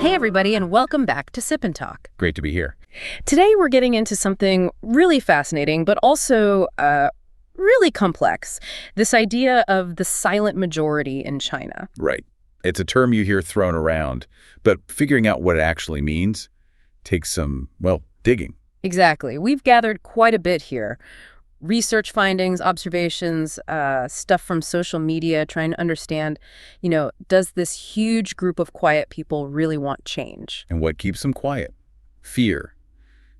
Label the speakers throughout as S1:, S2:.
S1: Hey everybody, and welcome back to Sip and Talk.
S2: Great to be here.
S1: Today we're getting into something really fascinating, but also really complex. This idea of the silent majority in China.
S2: Right. It's a term you hear thrown around, but figuring out what it actually means takes some, well, digging.
S1: Exactly. We've gathered quite a bit here. Research findings, observations, stuff from social media, trying to understand, does this huge group of quiet people really want change?
S2: And what keeps them quiet? Fear,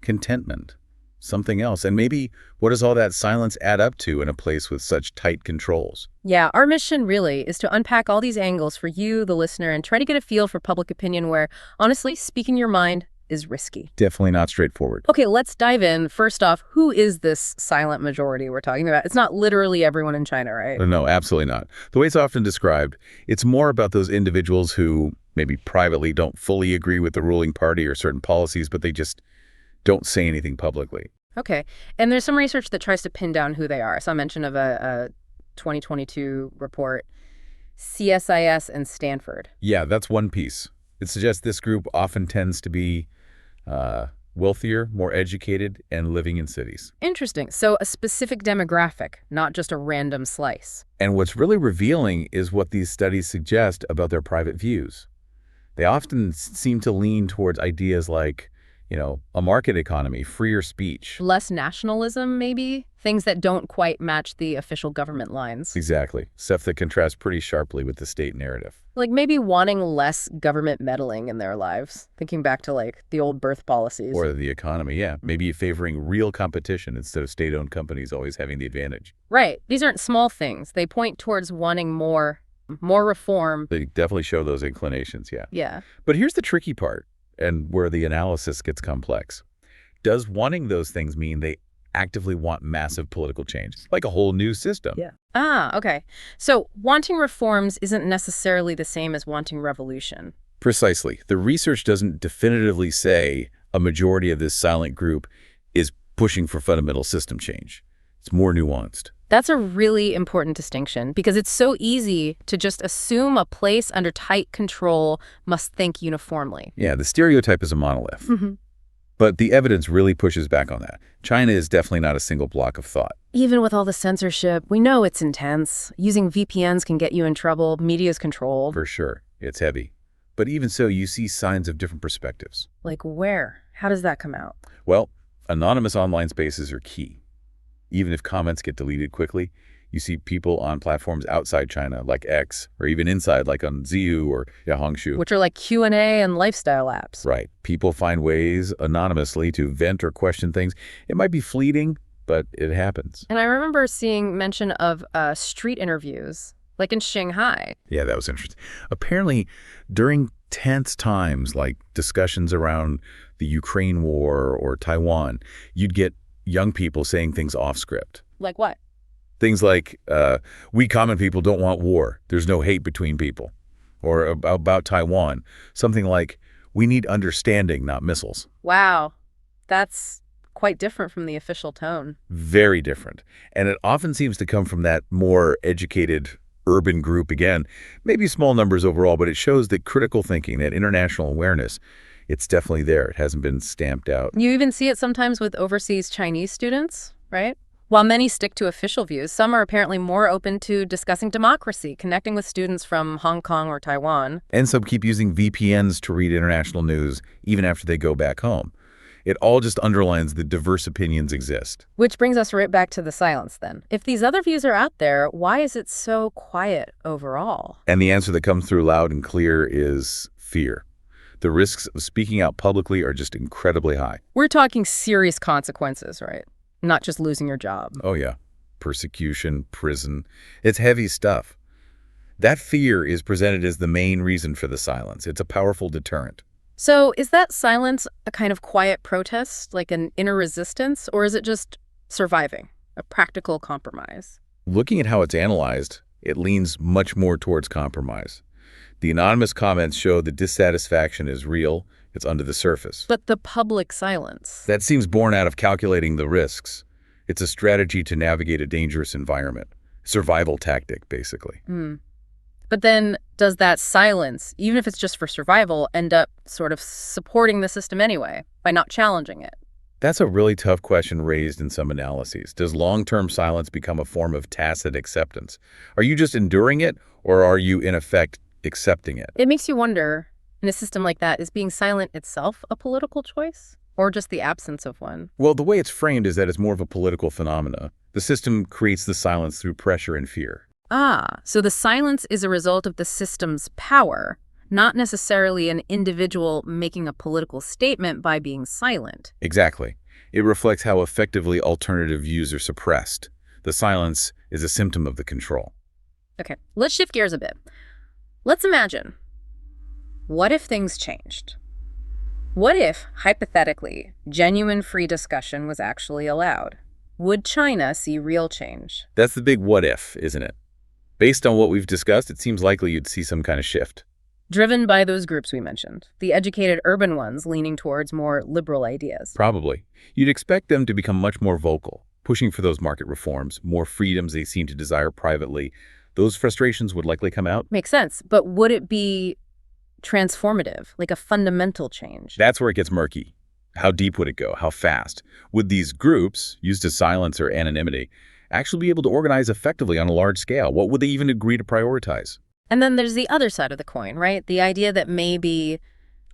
S2: contentment, something else. And maybe what does all that silence add up to in a place with such tight controls?
S1: Yeah, our mission really is to unpack all these angles for you, the listener, and try to get a feel for public opinion where, honestly, speaking your mind is risky.
S2: Definitely not straightforward.
S1: Okay, let's dive in. First off, who is this silent majority we're talking about? It's not literally everyone in China, right?
S2: No, absolutely not. The way it's often described, it's more about those individuals who maybe privately don't fully agree with the ruling party or certain policies, but they just don't say anything publicly.
S1: Okay, and there's some research that tries to pin down who they are. I saw mention of a 2022 report, CSIS and Stanford.
S2: Yeah, that's one piece. It suggests this group often tends to be wealthier, more educated, and living in cities.
S1: Interesting. So a specific demographic, not just a random slice.
S2: And what's really revealing is what these studies suggest about their private views. They often seem to lean towards ideas like, a market economy, freer speech.
S1: Less nationalism, maybe? Things that don't quite match the official government lines.
S2: Exactly. Stuff that contrasts pretty sharply with the state narrative.
S1: Like maybe wanting less government meddling in their lives. Thinking back to the old birth policies.
S2: Or the economy, yeah. Maybe favoring real competition instead of state-owned companies always having the advantage.
S1: Right. These aren't small things. They point towards wanting more reform.
S2: They definitely show those inclinations, yeah.
S1: Yeah.
S2: But here's the tricky part, and where the analysis gets complex. Does wanting those things mean they actively want massive political change, like a whole new system?
S1: Yeah. Ah, okay. So wanting reforms isn't necessarily the same as wanting revolution.
S2: Precisely. The research doesn't definitively say a majority of this silent group is pushing for fundamental system change. It's more nuanced.
S1: That's a really important distinction because it's so easy to just assume a place under tight control must think uniformly.
S2: Yeah, the stereotype is a monolith.
S1: Mm-hmm.
S2: But the evidence really pushes back on that. China is definitely not a single block of thought.
S1: Even with all the censorship, we know it's intense. Using VPNs can get you in trouble. Media's controlled.
S2: For sure. It's heavy. But even so, you see signs of different perspectives.
S1: Like where? How does that come out?
S2: Well, anonymous online spaces are key. Even if comments get deleted quickly, you see people on platforms outside China, like X, or even inside, like on Ziyu or Yahongshu.
S1: Which are like Q&A and lifestyle apps.
S2: Right. People find ways anonymously to vent or question things. It might be fleeting, but it happens.
S1: And I remember seeing mention of street interviews, like in Shanghai.
S2: Yeah, that was interesting. Apparently, during tense times, like discussions around the Ukraine war or Taiwan, you'd get young people saying things off script.
S1: Like what?
S2: Things like, we common people don't want war. There's no hate between people. Or about Taiwan, something like, we need understanding, not missiles.
S1: Wow. That's quite different from the official tone.
S2: Very different. And it often seems to come from that more educated urban group again. Maybe small numbers overall, but it shows that critical thinking, that international awareness, it's definitely there. It hasn't been stamped out.
S1: You even see it sometimes with overseas Chinese students, right? While many stick to official views, some are apparently more open to discussing democracy, connecting with students from Hong Kong or Taiwan.
S2: And some keep using VPNs to read international news even after they go back home. It all just underlines that diverse opinions exist.
S1: Which brings us right back to the silence then. If these other views are out there, why is it so quiet overall?
S2: And the answer that comes through loud and clear is fear. The risks of speaking out publicly are just incredibly high.
S1: We're talking serious consequences, right? Not just losing your job.
S2: Oh, yeah. Persecution, prison. It's heavy stuff. That fear is presented as the main reason for the silence. It's a powerful deterrent.
S1: So is that silence a kind of quiet protest, like an inner resistance, or is it just surviving, a practical compromise?
S2: Looking at how it's analyzed, it leans much more towards compromise. The anonymous comments show the dissatisfaction is real. It's under the surface.
S1: But the public silence?
S2: That seems born out of calculating the risks. It's a strategy to navigate a dangerous environment. Survival tactic, basically.
S1: But then does that silence, even if it's just for survival, end up sort of supporting the system anyway by not challenging it?
S2: That's a really tough question raised in some analyses. Does long-term silence become a form of tacit acceptance? Are you just enduring it, or are you, in effect, accepting it?
S1: It makes you wonder, in a system like that, is being silent itself a political choice, or just the absence of one?
S2: Well, the way it's framed is that it's more of a political phenomena. The system creates the silence through pressure and fear.
S1: So the silence is a result of the system's power, not necessarily an individual making a political statement by being silent.
S2: Exactly. It reflects how effectively alternative views are suppressed. The silence is a symptom of the control.
S1: Okay, let's shift gears a bit. Let's imagine, what if things changed? What if, hypothetically, genuine free discussion was actually allowed? Would China see real change?
S2: That's the big what if, isn't it? Based on what we've discussed, it seems likely you'd see some kind of shift.
S1: Driven by those groups we mentioned, the educated urban ones leaning towards more liberal ideas.
S2: Probably. You'd expect them to become much more vocal, pushing for those market reforms, more freedoms they seem to desire privately. Those frustrations would likely come out.
S1: Makes sense. But would it be transformative, like a fundamental change?
S2: That's where it gets murky. How deep would it go? How fast? Would these groups, used to silence or anonymity, actually be able to organize effectively on a large scale? What would they even agree to prioritize?
S1: And then there's the other side of the coin, right? The idea that maybe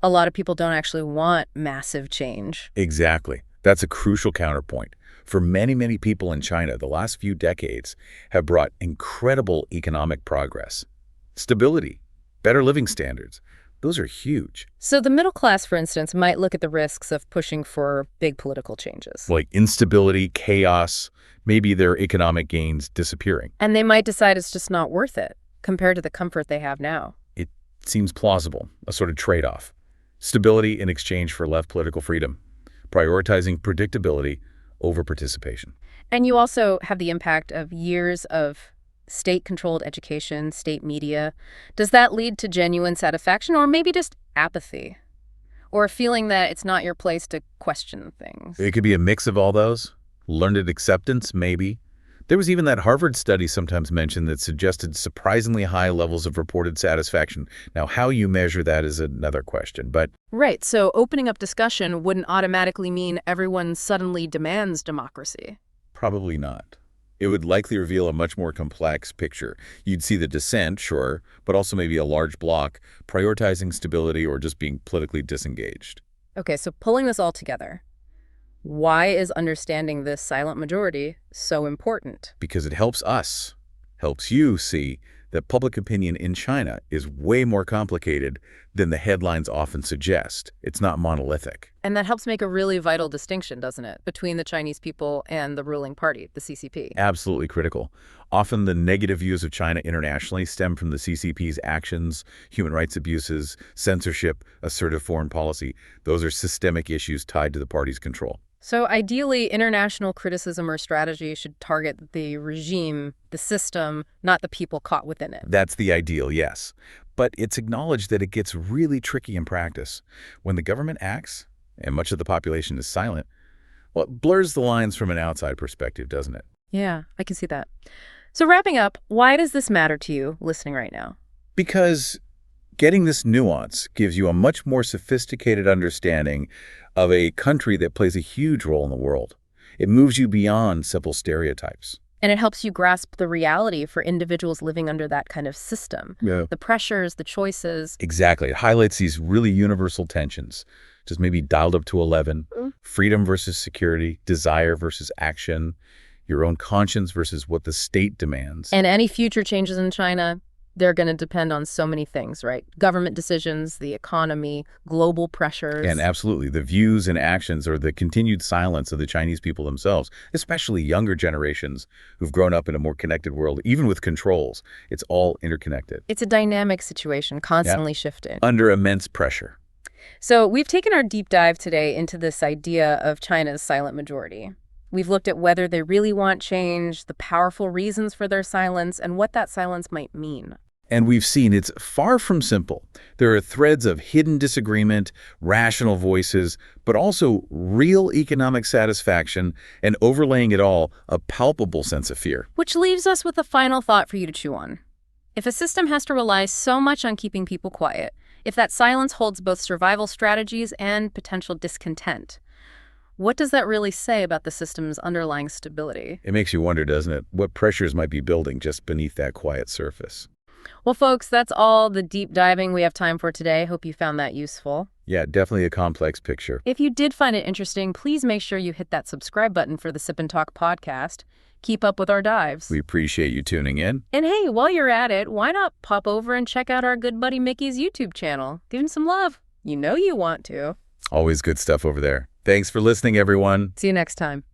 S1: a lot of people don't actually want massive change.
S2: Exactly. That's a crucial counterpoint. For many, many people in China, the last few decades have brought incredible economic progress. Stability, better living standards. Those are huge.
S1: So the middle class, for instance, might look at the risks of pushing for big political changes.
S2: Like instability, chaos, maybe their economic gains disappearing.
S1: And they might decide it's just not worth it compared to the comfort they have now.
S2: It seems plausible, a sort of trade-off. Stability in exchange for left political freedom, prioritizing predictability over participation.
S1: And you also have the impact of years of state-controlled education, state media. Does that lead to genuine satisfaction or maybe just apathy? Or a feeling that it's not your place to question things?
S2: It could be a mix of all those. Learned acceptance, maybe. There was even that Harvard study sometimes mentioned that suggested surprisingly high levels of reported satisfaction. Now, how you measure that is another question, but...
S1: Right, so opening up discussion wouldn't automatically mean everyone suddenly demands democracy.
S2: Probably not. It would likely reveal a much more complex picture. You'd see the dissent, sure, but also maybe a large bloc prioritizing stability or just being politically disengaged.
S1: Okay, so pulling this all together, why is understanding this silent majority so important?
S2: Because it helps us, helps you see that public opinion in China is way more complicated than the headlines often suggest. It's not monolithic.
S1: And that helps make a really vital distinction, doesn't it, between the Chinese people and the ruling party, the CCP?
S2: Absolutely critical. Often the negative views of China internationally stem from the CCP's actions, human rights abuses, censorship, assertive foreign policy. Those are systemic issues tied to the party's control.
S1: So ideally, international criticism or strategy should target the regime, the system, not the people caught within it.
S2: That's the ideal, yes. But it's acknowledged that it gets really tricky in practice. When the government acts, and much of the population is silent, well, it blurs the lines from an outside perspective, doesn't it?
S1: Yeah, I can see that. So wrapping up, why does this matter to you listening right now?
S2: Because getting this nuance gives you a much more sophisticated understanding of a country that plays a huge role in the world. It moves you beyond simple stereotypes.
S1: And it helps you grasp the reality for individuals living under that kind of system.
S2: Yeah.
S1: The pressures, the choices.
S2: Exactly. It highlights these really universal tensions, just maybe dialed up to 11. Freedom versus security, desire versus action, your own conscience versus what the state demands.
S1: And any future changes in China, they're going to depend on so many things, right? Government decisions, the economy, global pressures.
S2: And absolutely, the views and actions or the continued silence of the Chinese people themselves, especially younger generations who've grown up in a more connected world, even with controls. It's all interconnected.
S1: It's a dynamic situation, constantly shifting.
S2: Under immense pressure.
S1: So we've taken our deep dive today into this idea of China's silent majority. We've looked at whether they really want change, the powerful reasons for their silence, and what that silence might mean.
S2: And we've seen it's far from simple. There are threads of hidden disagreement, rational voices, but also real economic satisfaction, and overlaying it all, a palpable sense of fear.
S1: Which leaves us with a final thought for you to chew on. If a system has to rely so much on keeping people quiet, if that silence holds both survival strategies and potential discontent, what does that really say about the system's underlying stability?
S2: It makes you wonder, doesn't it? What pressures might be building just beneath that quiet surface.
S1: Well, folks, that's all the deep diving we have time for today. Hope you found that useful.
S2: Yeah, definitely a complex picture.
S1: If you did find it interesting, please make sure you hit that subscribe button for the Sip and Talk podcast. Keep up with our dives.
S2: We appreciate you tuning in.
S1: And hey, while you're at it, why not pop over and check out our good buddy Mickey's YouTube channel? Give him some love. You know you want to.
S2: Always good stuff over there. Thanks for listening, everyone.
S1: See you next time.